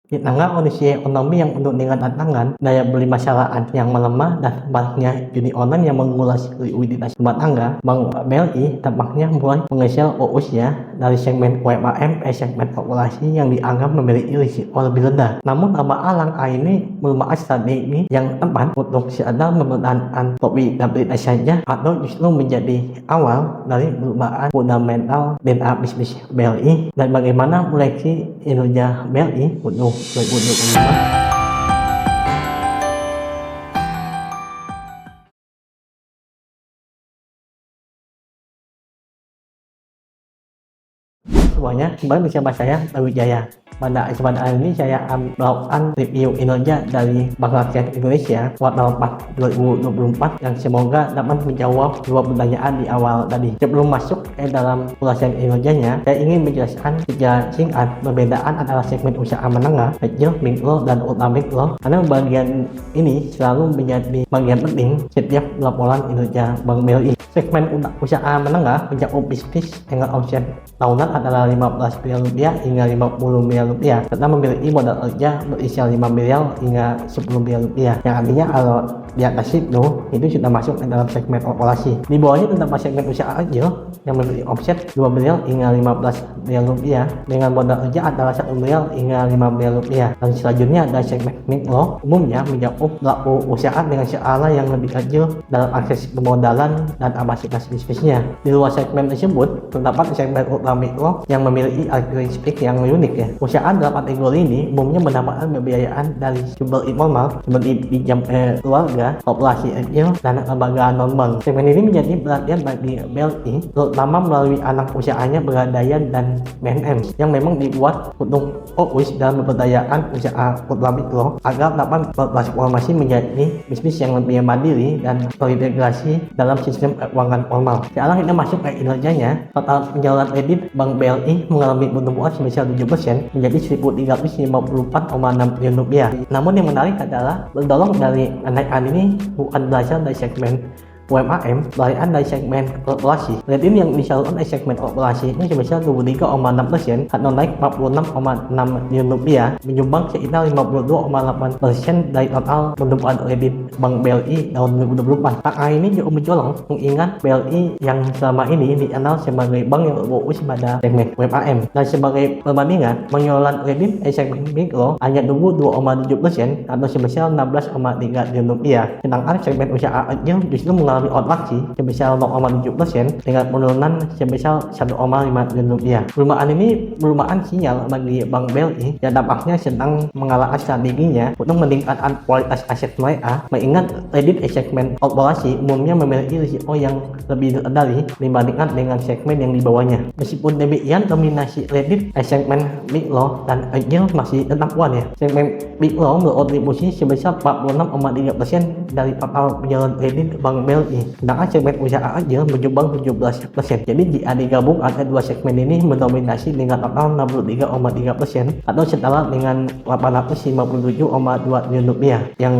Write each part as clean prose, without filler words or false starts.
Di tengah kondisi ekonomi yang penuh dengan tantangan, daya beli masyarakat yang melemah, dan maraknya judi online yang mengulas likuiditas rumah tangga, Bank BLI tampaknya mulai menggeser fokusnya dari segmen UMKM ke segmen populasi yang dianggap memiliki risiko lebih rendah. Namun, alang ini merupakan strategi yang tepat untuk sekedar mempertahankan profitabilitas saja, atau justru menjadi awal dari perubahan fundamental DNA bisnis BLI, dan bagaimana proyeksi kinerja BLI untuk 2025. Semuanya, kembali bersama saya, Dawi Jaya. Pada kesempatan ini saya melakukan review kinerja dari Bank Rakyat Indonesia kuartal 4 2024 yang semoga dapat menjawab dua pertanyaan di awal tadi. Sebelum masuk ke dalam ulasan kinerjanya, saya ingin menjelaskan secara singkat perbedaan antara segmen usaha menengah, kecil, mikro, dan ultra mikro, karena bagian ini selalu menjadi bagian penting setiap laporan kinerja Bank BLI. Segmen usaha menengah mencakup bisnis dengan omset tahunan antara 15 miliar rupiah hingga 50 miliar rupiah, serta memiliki modal kerja berisial 5 miliar hingga 10 miliar rupiah, yang artinya kalau di atas itu sudah masuk ke dalam segmen korporasi. Di bawahnya terdapat segmen usaha kecil yang memiliki omset 2 miliar hingga 15 miliar rupiah dengan modal kerja antara 1 miliar hingga 5 miliar rupiah. Dan selanjutnya ada segmen mikro, umumnya mencakup pelaku usaha dengan skala yang lebih kecil dalam akses pemodalan dan kapasitas bisnisnya. Di luar segmen tersebut terdapat segmen ultra mikro yang memiliki karakteristik yang unik ya. Usaha dalam kategori ini umumnya mendapatkan pembiayaan dari sumber informal seperti pinjam keluarga, koperasi kecil, dan lembaga non-bank. Segmen ini menjadi perhatian bagi BLI, terutama melalui anak usahanya Pegadaian dan BNM yang memang dibuat untuk fokus dalam pemberdayaan usaha ultra mikro agar dapat bertransformasi menjadi bisnis yang lebih mandiri dan terintegrasi dalam sistem keuangan formal. Sekarang kita masuk ke kinerjanya. Total penjualan kredit Bank BLI mengalami pertumbuhan sebesar 7% menjadi 1.354,6 triliun rupiah. Namun yang menarik adalah mendorong dari kenaikan ini bukan berasal dari segmen UMKM, melainkan dari segmen korporasi. Kredit yang disalurkan dari segmen korporasi ini sebesar 23,6% atau naik 46,6 triliun rupiah, menyumbang sekitar 52,8% dari total pertumbuhan kredit Bank BLI tahun 2024. Angka ini cukup mencolok mengingat BLI yang selama ini dikenal sebagai bank yang berfokus pada segmen UMKM. Dan sebagai perbandingan, pengelolaan kredit dari segmen mikro hanya tumbuh 2,7% atau sebesar 16,3 triliun rupiah. Sedangkan segmen usaha kecil justru mengalami kontraksi sebesar 0,7% dengan penurunan sebesar 1,5 triliun rupiah. Perubahan ini merupakan sinyal bagi Bank BLI yang dampaknya sedang mengalahkan strateginya untuk meningkatkan kualitas aset mereka, mengingat kredit segmen korporasi umumnya memiliki risiko yang lebih terkendali dibandingkan dengan segmen yang di bawahnya. Meskipun demikian, dominasi kredit segmen mikro dan kecil masih tetap kuat ya. Segmen mikro berkontribusi sebesar 46,3% dari total penjualan kredit Bank BLI. Sedangkan segmen usaha kecil menyumbang 17%. Jadi jika digabung ada dua segmen ini mendominasi dengan total 63,3% atau setara dengan 857,2 triliun rupiah. Yang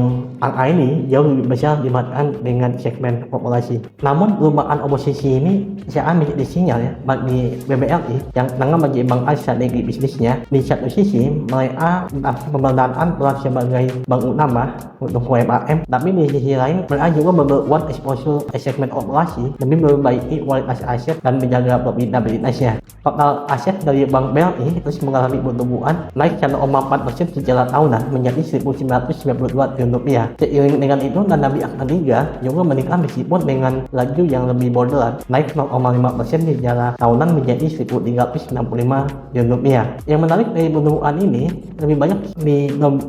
angka ini jauh lebih besar dibandingkan dengan segmen korporasi. Namun perubahan oposisi ini sangat menjadi sinyal ya bagi BBLI yang tengah menyeimbangkan strategi bisnisnya. Di satu sisi mereka pemberantasan peran sebagai bank utama untuk UMKM, tapi di sisi lain mereka juga memperkuat eksposur segmen korporasi demi memperbaiki kualitas aset dan menjaga profitabilitasnya. Total aset dari Bank BLI terus mengalami pertumbuhan naik 1,4% secara tahunan menjadi 1.992 triliun rupiah. Seiring dengan itu, dana pihak ketiga juga meningkat meskipun dengan laju yang lebih moderat, naik 0,5% secara tahunan menjadi 1.365 triliun rupiah. Yang menarik dari pertumbuhan ini lebih banyak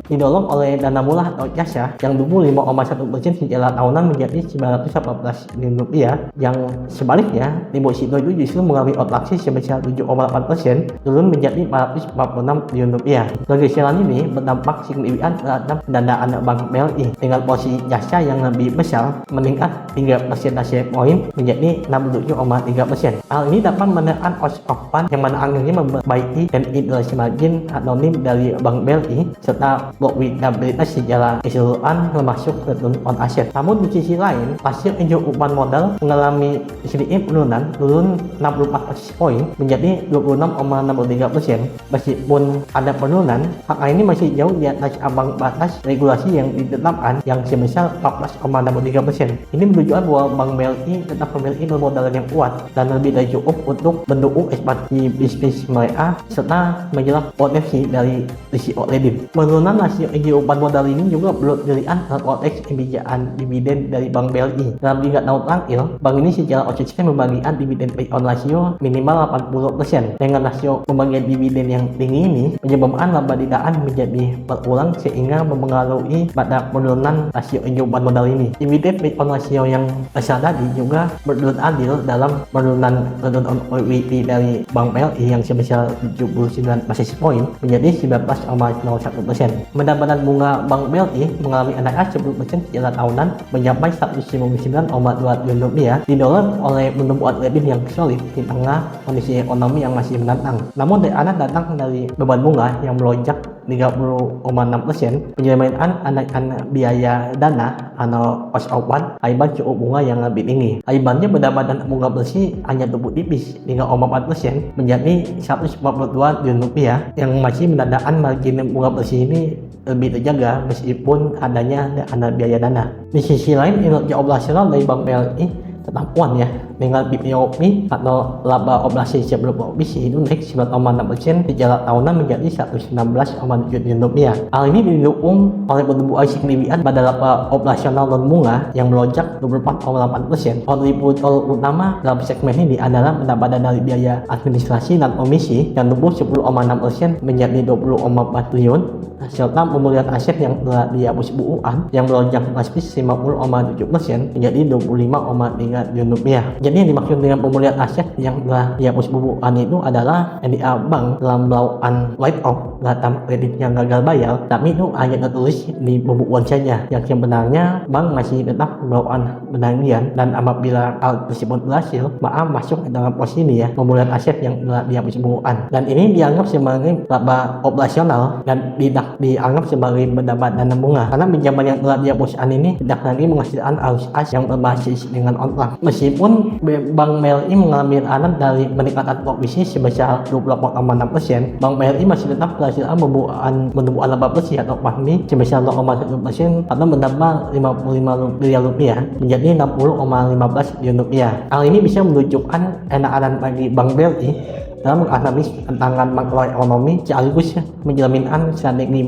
didorong oleh dana murah atau jasa yang tumbuh 5,1% secara tahunan menjadi 918 triliun rupiah. Yang sebaliknya, deposito itu justru mengalami kontraksi sebesar 7,8%, turun menjadi 446 triliun rupiah. Pergeseran ini berdampak signifikan terhadap pendanaan Bank BLI dengan posisi jasa yang lebih besar meningkat 3 persentase poin menjadi 67,3%. Hal ini dapat menekan cost of fund yang mana akhirnya memperbaiki dan interest margin atau NIM dari Bank BLI serta profitabilitas secara keseluruhan termasuk return on asset. Namun di sisi lain, pas rasio beban modal mengalami sedikit penurunan, turun 64 basis point menjadi 26,63%. Meskipun ada penurunan, angka ini masih jauh di atas ambang batas regulasi yang ditetapkan yang sebesar 14,63%. Ini menunjukkan bahwa Bank BRI tetap memiliki permodalan yang kuat dan lebih dari cukup untuk mendukung ekspansi bisnis mereka serta menjelaskan potensi dari risiko kredit. Penurunan rasio beban modal ini juga belum dilihat dalam konteks kebijakan dividen dari Bank BRI. Dalam 3 tahun terakhir, bank ini secara konsisten membagikan dividen payout rasio minimal 80%. Dengan rasio pembagian dividen yang tinggi ini menyebabkan laba ditahan menjadi berkurang sehingga mempengaruhi pada penurunan rasio beban modal ini. Dividen payout rasio yang besar tadi juga berdurut adil dalam penurunan return on equity dari Bank BRI yang sebesar 79 basis point menjadi 19,01%. Pendapatan bunga Bank BRI mengalami kenaikan 10% secara tahunan mencapai 159,2 triliun rupiah, didorong oleh pertumbuhan kredit yang solid di tengah kondisi ekonomi yang masih menantang. Namun tekanan datang dari beban bunga yang melonjak 30,6%, penjaminan kenaikan biaya dana atau cost of fund akibat suku bunga yang lebih tinggi. Akibatnya pendapatan bunga bersih hanya tumbuh tipis 3,4% menjadi 142 triliun rupiah, yang masih menandakan margin bunga bersih ini lebih terjaga meskipun adanya biaya dana. Di sisi lain, kinerja operasional dari Bank BRI tetap kuat ya, dengan PPOP atau laba operasi sebelum provisi itu naik 9,6% secara tahunan menjadi 119,7 triliun rupiah. Hal ini didukung oleh pertumbuhan signifikan pada laba operasional non bunga yang melonjak 24,8%. Kontributor utama dalam segmen ini adalah pendapatan dari biaya administrasi dan komisi yang tumbuh 10,6% menjadi 20,4 triliun, serta pemulihan aset yang telah dihapus bukuan yang melonjak drastis 50,7% menjadi 25,3 triliun rupiah. Jadi yang dimaksud dengan pemulihan aset yang telah dihapus bukuan itu adalah NDA Bank dalam melakukan write off data kredit yang gagal bayar, tapi itu hanya tertulis di pembukuan saja. Yang sebenarnya bank masih tetap melakukan penagihan, dan apabila hal tersebut berhasil, maka masuk ke dalam posisi ya pemulihan aset yang telah dihapus bukuan. Dan ini dianggap sebagai laba operasional dan tidak dianggap sebagai pendapatan dana bunga, karena pinjaman yang telah dihapuskan ini tidak lagi menghasilkan arus as yang berbasis dengan outlook. Meskipun Bank BRI mengalami tekanan dari peningkatan provisi sebesar 28,6%, Bank BRI masih tetap berhasil membuat laba bersih atau PATMI sebesar 0,1% atau menambah 55 miliar rupiah menjadi 60,15 triliun rupiah. Hal ini bisa menunjukkan enakan bagi Bank BRI dalam menganalisis tantangan makroekonomi sekaligus menjaminkan strategi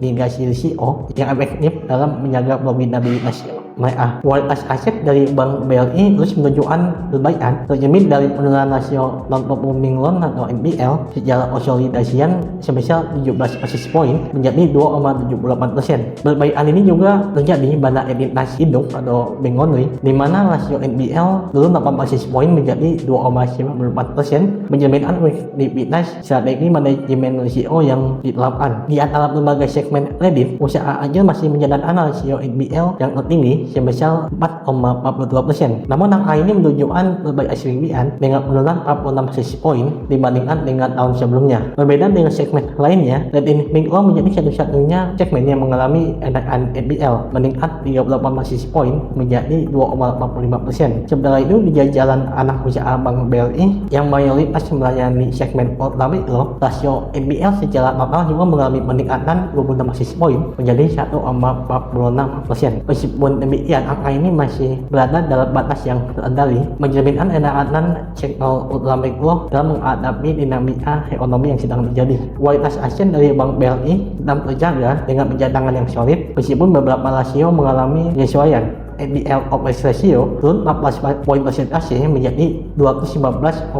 mitigasi risiko yang efektif dalam menjaga profitabilitas mereka. Kualitas aset dari Bank BRI terus menunjukkan perbaikan, tercermin dari penurunan rasio non-performing loan atau NPL secara konsolidasian sebesar 17 basis point menjadi 2,78%. Perbaikan ini juga terjadi pada entitas induk atau bank only, di mana rasio NPL turun 8 basis point menjadi 2,94%, mencerminkan efektivitas strategi manajemen risiko yang diterapkan. Di antara berbagai segmen kredit, usaha kecil masih mencatatkan rasio NPL yang tertinggi sebesar 4,42%. Namun angka ini menunjukkan berbagai signifikan dengan penurunan 46 basis point dibandingkan dengan tahun sebelumnya. Berbeda dengan segmen lainnya, kredit mikro menjadi satu-satunya segmen yang mengalami kenaikan NPL meningkat 38 basis point menjadi 2,45%. Sementara itu di jajaran anak usaha Bank BRI yang mayoritas melayani segmen ultra mikro, rasio NPL secara total juga mengalami peningkatan 26 basis point menjadi 1,46%. Meskipun demikian, angka ini masih berada dalam batas yang terkendali, mencerminkan enakan sektor ultra mikro dalam menghadapi dinamika ekonomi yang sedang terjadi. Kualitas aset dari Bank BRI tetap terjaga dengan pencadangan yang solid, meskipun beberapa rasio mengalami penyesuaian. NPL coverage ratio turun 14 poin persentase menjadi 219,01%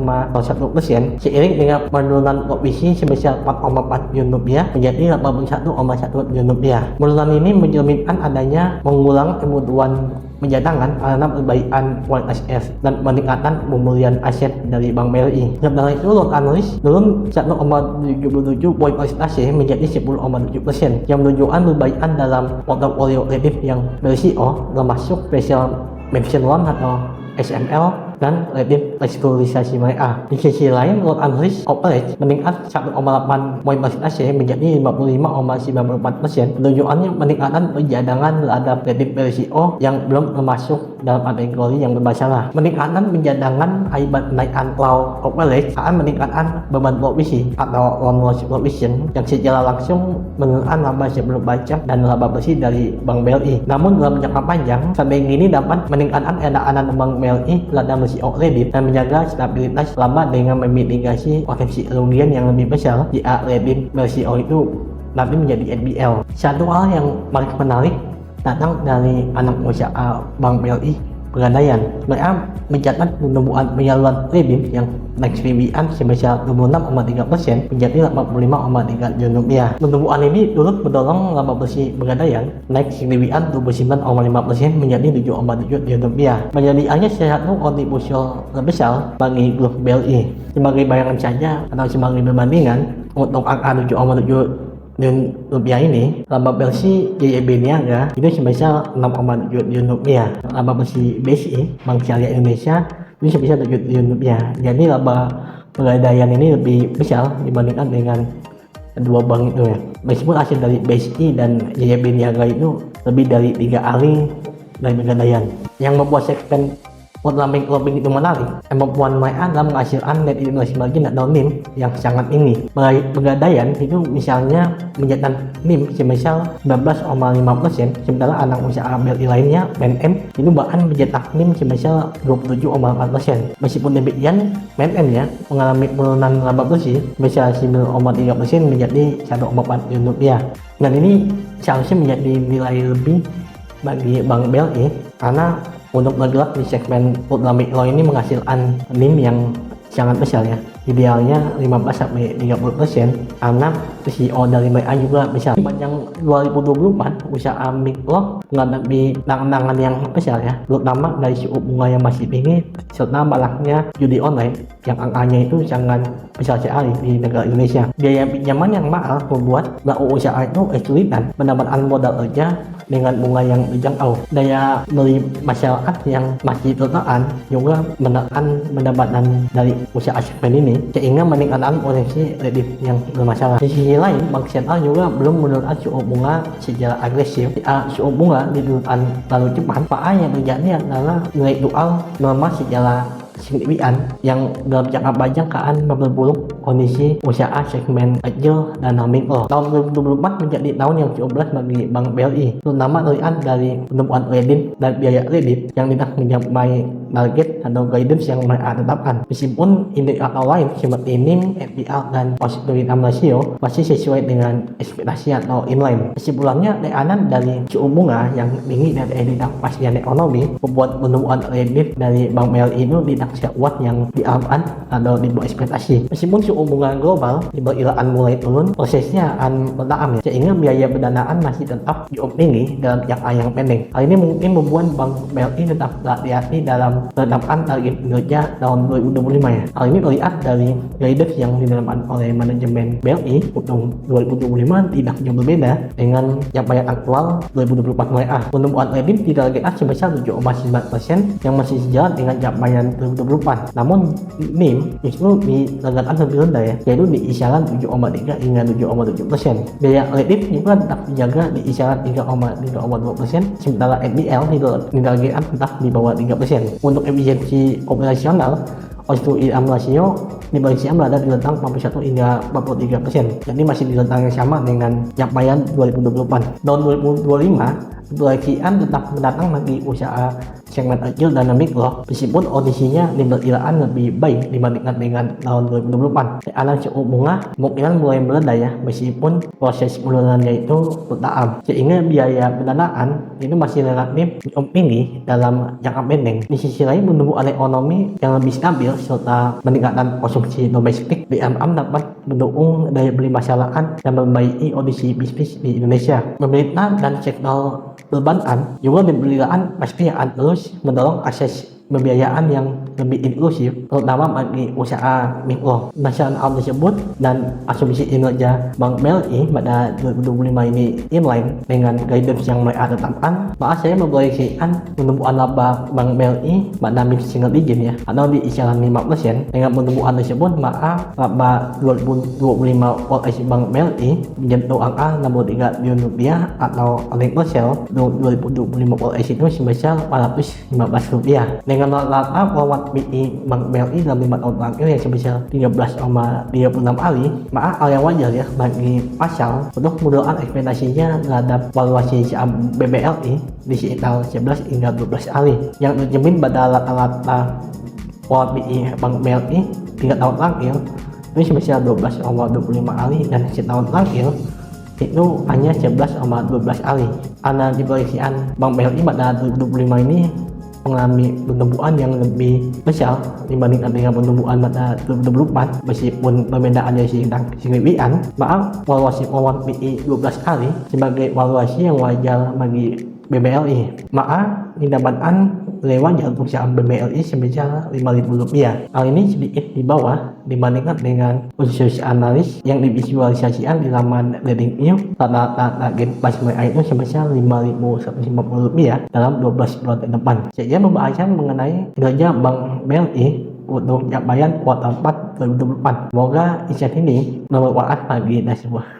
seiring dengan penurunan provisi sebesar 4,4 triliun rupiah menjadi 81,1 triliun rupiah. Penurunan ini mencerminkan adanya mengulang kebutuhan pencadangan karena perbaikan kualitas aset dan peningkatan pemulihan aset dari Bank BRI. Sementara itu, loan analis turun 1,77 poin persentase menjadi 10,7%, yang menunjukkan perbaikan dalam portofolio kredit yang berisiko termasuk special mention loan atau SML dan kredit restrukturisasi mereka. Di sisi lain, loan and risk coverage meningkat 1,8 poin persentase menjadi 55,94%. Menunjukkannya peningkatan penjadangan terhadap kredit berisiko yang belum termasuk dalam kategori yang bermasalah. Peningkatan penjadangan akibat kenaikan loan coverage akan meningkatkan beban provisi atau loan loss provision yang secara langsung menurunkan laba sebelum pajak dan laba bersih dari Bank BLI. Namun dalam jangka panjang, strategi ini dapat meningkatkan pendanaan Bank BLI terhadap bersih kredit dan menjaga stabilitas laba dengan memitigasi potensi kerugian yang lebih besar jika kredit bersih itu nanti menjadi NPL. Satu hal yang paling menarik datang dari anak usaha Bank BLI Pegadaian. Mereka mencatat pertumbuhan penyaluran kredit yang naik signifikan sebesar 26,3% menjadi 85,3 triliun rupiah. Pertumbuhan ini turut mendorong laba bersih Pegadaian naik signifikan 29,5% menjadi 7,7 triliun rupiah. Menjadi hanya salah satu kontribusi terbesar bagi grup BLI. Sebagai bayangan saja atau sebagai perbandingan untuk angka 7,7 triliun rupiah ini, laba bersih JIB Niaga itu sebesar 6,7 triliun rupiah. Laba bersih BSI Bank Syariah Indonesia itu sebesar 7 triliun rupiah. Jadi laba Pegadaian ini lebih besar dibandingkan dengan kedua bank itu ya. Meskipun hasil dari BSI dan JIB Niaga itu lebih dari 3 kali dari Pegadaian. Yang membuat segmen Portlaming Lobbying itu menarik, kemampuan mereka dalam menghasilkan net interest margin atau NIM yang sangat tinggi. Pegadaian itu misalnya mencetak NIM sebesar 19,5%, sementara anak usaha BLI lainnya, PNM, itu bahkan mencetak NIM sebesar 27,4%. Meskipun demikian, PNM ya mengalami penurunan laba bersih sebesar 9,3% menjadi 1,4 triliun rupiah. Dan ini seharusnya menjadi nilai lebih bagi Bank BLI karena untuk bergerak di segmen Portlaming Law ini menghasilkan NIM yang sangat besar ya, idealnya 15-30% karena CEO dari mereka juga besar. Sepanjang 2024 usaha mikro menghadapi tantangan yang besar ya, terutama dari suku bunga yang masih tinggi serta maraknya judi online yang angkanya itu sangat besar sekali di negara Indonesia. Biaya pinjaman yang mahal membuat pelaku usaha itu kesulitan mendapatkan modal kerja dengan bunga yang terjangkau. Daya beli masyarakat yang masih tertekan juga menekan pendapatan dari usaha segmen ini sehingga meningkatkan potensi kredit yang bermasalah. Di sisi lain, Bank Sentral juga belum menurunkan suku bunga secara agresif. Suku bunga diturunkan terlalu cepat, maka yang terjadi adalah nilai tukar melemah secara signifikan yang dalam jangka panjang akan memperburuk kondisi usaha segmen kecil dan mikro. Tahun 2024 menjadi tahun yang cukup berat bagi Bank BLI, terutama terlihat dari pertumbuhan kredit dan biaya kredit yang tidak mencapai target atau guidance yang mereka tetapkan. Meskipun indikator lain seperti NIM, NPL, dan positive income ratio masih sesuai dengan ekspektasi atau inline. Kesimpulannya, tekanan dari suku bunga yang tinggi dan ketidakpastian ekonomi membuat pertumbuhan kredit dari Bank BLI itu tidak sekuat yang diharapkan atau di bawah ekspektasi. Meskipun suku bunga global diperkirakan mulai turun, prosesnya akan bertahap ya, sehingga biaya pendanaan masih tetap cukup tinggi dalam jangka yang pendek. Hal ini mungkin membuat Bank BLI tetap berhati-hati dalam menetapkan target kinerja tahun 2025 ya. Hal ini terlihat dari guidance yang ditetapkan oleh manajemen BLI untuk 2025 tidak jauh berbeda dengan capaian aktual 2024 mereka. Pertumbuhan kredit ditargetkan sebesar 7,9% yang masih sejalan dengan capaian 2024. Namun NIM justru ditargetkan lebih rendah ya, yaitu di kisaran 7,3 hingga 7,7%. Biaya kredit juga tetap dijaga di kisaran 3,2%, sementara NPL ditargetkan tetap di bawah 3%. Untuk efisiensi operasional, cost-to income ratio di Bank Syariah berada di rentang 41 hingga 43%. Jadi masih di rentang yang sama dengan capaian 2024. Tahun 2025 proyeksian tetap mendatang bagi usaha segmen kecil dan mikro, meskipun kondisinya diperkirakan lebih baik dibandingkan dengan tahun 2024. Karena suku bunga kemungkinan mulai meredah ya, meskipun proses penurunannya itu bertahap, sehingga biaya pendanaan itu masih relatif cukup tinggi dalam jangka pendek. Di sisi lain, pertumbuhan ekonomi yang lebih stabil serta meningkatkan konsumsi domestik diharapkan dapat mendukung daya beli masyarakat dan memperbaiki kondisi bisnis di Indonesia. Pemerintah dan sektor perbankan juga diperkirakan pasti akan terus mendorong akses pembiayaan yang lebih inklusif, terutama bagi usaha mikro nasional tersebut, dan asumsi kinerja Bank BRI pada 2025 ini inline dengan guidance yang mereka tetapkan, maka saya memproyeksikan pertumbuhan laba Bank BRI pada mid single digit ya, atau di kisaran 5%. Dengan pertumbuhan tersebut, maka laba 2025 OS Bank BRI menyentuh angka 63 triliun rupiah, atau earnings per share 2025 OS itu sebesar 415 rupiah. Dengan rata forward PE Bank BRI dalam 5 tahun terakhir yang sebesar 13,36 kali, maka hal yang wajar ya bagi pasar untuk menurunkan ekspektasinya terhadap valuasi saham BBRI di sekitar 11 hingga 12 kali, yang tercermin pada rata-rata forward PE Bank BRI 3 tahun terakhir ini sebesar 12,25 kali, dan setahun terakhir itu hanya 11,12 kali. Karena diproyeksikan Bank BRI pada 2025 ini mengalami pertumbuhan yang lebih besar dibandingkan dengan pertumbuhan pada 2024, meskipun perbedaannya signifikan, maka valuasi forward PE 12 kali sebagai valuasi yang wajar bagi BBRI. Maka didapatkan lewat untuk saham BBRI sebesar Rp5.000. Hal ini sedikit di bawah dibandingkan dengan khusus analis yang divisualisasikan di laman TradingView. Rata-rata target price mereka itu sebesar Rp5.150 dalam 12 bulan ke depan. Saya membahaskan mengenai kinerja Bank BRI untuk capaian kuartal 4 2024. Semoga insight ini bermanfaat bagi sebuah